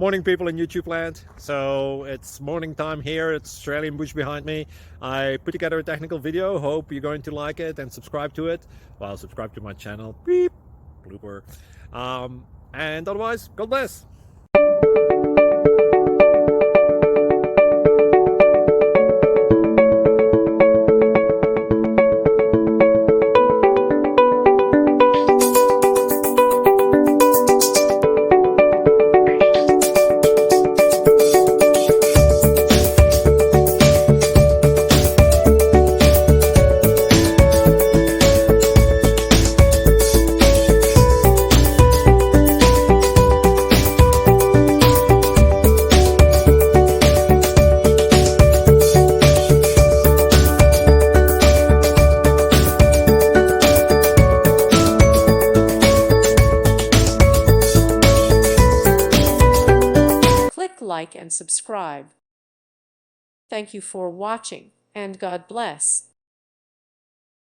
Morning people in YouTube land. So it's morning time here. It's Australian bush behind me. I put together a technical video. Hope you're going to like it and subscribe to it. Well, subscribe to my channel. Beep. Blooper. And otherwise, God bless. Like and subscribe. Thank you for watching, and God bless.